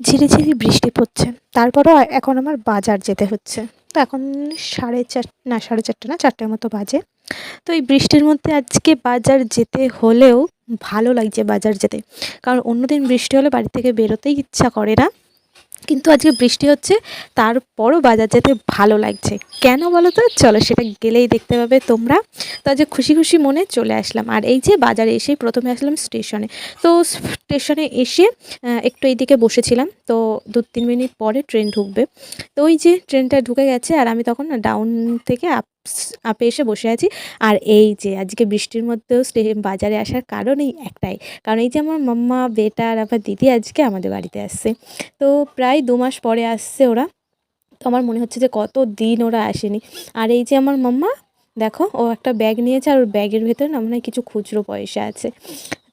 ঝিরিঝিরি বৃষ্টি পড়ছে, তারপরেও এখন আমার বাজার যেতে হচ্ছে। তো এখন 4:30 না 4টের মতো বাজে। তো এই বৃষ্টির মধ্যে আজকে বাজার যেতে হলেও ভালো লাগছে বাজার যেতে। কারণ অন্যদিন বৃষ্টি হলে বাড়ি থেকে বেরোতেই ইচ্ছা করে না, কিন্তু আজকে বৃষ্টি হচ্ছে, তারপরও বাজার যেতে ভালো লাগছে। কেন বলো তো? চলো সেটা গেলেই দেখতে পাবে তোমরা। তো আজকে খুশি খুশি মনে চলে আসলাম। আর এই যে বাজারে এসেই প্রথমে আসলাম স্টেশনে। তো স্টেশনে এসে একটু এইদিকে বসেছিলাম। তো 2-3 মিনিট পরে ট্রেন ঢুকবে। তো ওই যে ট্রেনটা ঢুকে গেছে, আর আমি তখন না ডাউন থেকে আপে এসে বসে আছি। আর এই যে আজকে বৃষ্টির মধ্যেও বাজারে আসার কারণ এই একটাই, কারণ এই যে আমার মাম্মা, বেটা আর আমার দিদি আজকে আমাদের বাড়িতে আসছে। তো প্রায় 2 মাস পরে আসছে ওরা। তো আমার মনে হচ্ছে যে কতদিন ওরা আসেনি। আর এই যে আমার মাম্মা, দেখো ও একটা ব্যাগ নিয়েছে, আর ওর ব্যাগের ভেতরে না মনে হয় কিছু খুচরো পয়সা আছে।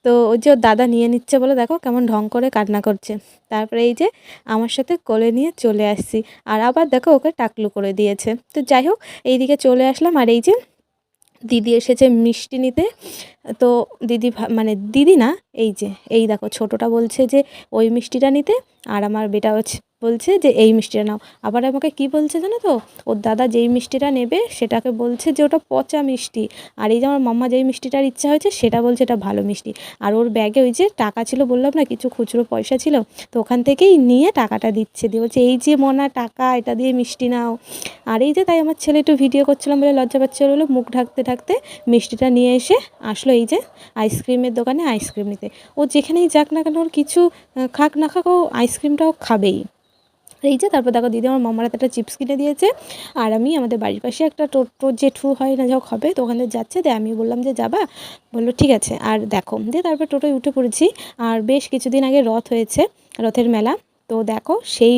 তো ওই যে ওর দাদা নিয়ে নিচ্ছে বলে দেখো কেমন ঢং করে কান্না করছে। তারপরে এই যে আমার সাথে কোলে নিয়ে চলে আসছি, আর আবার দেখো ওকে টাকলু করে দিয়েছে। তো যাই হোক, এইদিকে চলে আসলাম। আর এই যে দিদি এসেছে মিষ্টি নিতে। তো দিদি মানে দিদি না, এই যে এই দেখো ছোটোটা বলছে যে ওই মিষ্টিটা নিতে, আর আমার বেটা বলছে যে এই মিষ্টিটা নাও। আবার আমাকে কি বলছে জানো তো? ওর দাদা যেই মিষ্টিটা নেবে সেটাকে বলছে যে ওটা পচা মিষ্টি, আর এই যে আমার মাম্মা যেই মিষ্টিটার ইচ্ছা হয়েছে সেটা বলছে এটা ভালো মিষ্টি। আর ওর ব্যাগে ওই যে টাকা ছিল, বললাম না কিছু খুচরো পয়সা ছিল, তো ওখান থেকেই নিয়ে টাকাটা দিচ্ছে, দিয়ে বলছে এই যে মনা টাকা, এটা দিয়ে মিষ্টি নাও। আর এই যে তাই আমার ছেলে একটু ভিডিও করছিলাম বলে লজ্জা পাচ্ছিল বলে মুখ ঢাকতে ঢাকতে মিষ্টিটা নিয়ে এসে আসলো এই যে আইসক্রিমের দোকানে আইসক্রিম নিতে। ও যেখানেই যাক না কেন, ওর কিছু খাক না খাক, ও আইসক্রিমটাও খাবেই। এই যে তারপর দেখো দিদি আমার মামার হাতে একটা চিপস কিনে দিয়েছে। আর আমি আমাদের বাড়ির পাশে একটা টোটো জেঠু হয় না, যখন হবে তো ওখানে যাচ্ছে, দিয়ে আমি বললাম যে যাবা? বললো ঠিক আছে। আর দেখো দিয়ে তারপর টোটোয় উঠে পড়েছি। আর বেশ কিছুদিন আগে রথ হয়েছে, রথের মেলা। তো দেখো সেই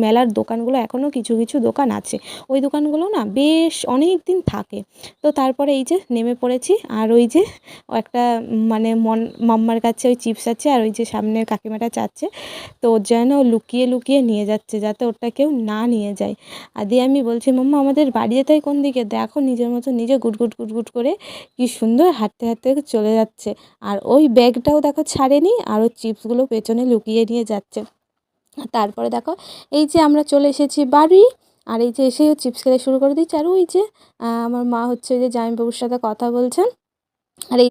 মেলার দোকানগুলো এখনও কিছু কিছু দোকান আছে। ওই দোকানগুলো না বেশ অনেক দিন থাকে। তো তারপরে এই যে নেমে পড়েছি। আর ওই যে একটা মানে মাম্মার কাছে ওই চিপস আছে, আর ওই যে সামনের কাকিমাটা চাচ্ছে, তো ওর যেন লুকিয়ে লুকিয়ে নিয়ে যাচ্ছে যাতে ওটা কেউ না নিয়ে যায়। আর দিয়ে আমি বলছি মাম্মা আমাদের বাড়ি যেতে কোন দিকে? দেখো নিজের মতো নিজে গুটগুট গুটগুট করে কি সুন্দর হাঁটতে হাঁটতে চলে যাচ্ছে। আর ওই ব্যাগটাও দেখো ছাড়েনি, আর ওই চিপসগুলো পেছনে লুকিয়ে নিয়ে যাচ্ছে। তারপরে দেখো এই যে আমরা চলে এসেছি বাড়ি। আর এই যে এসেও চিপস খেতে শুরু করে দিচ্ছে। আর ওই যে আমার মা হচ্ছে যে জামাইবাবুর সাথে কথা বলছেন। আর এই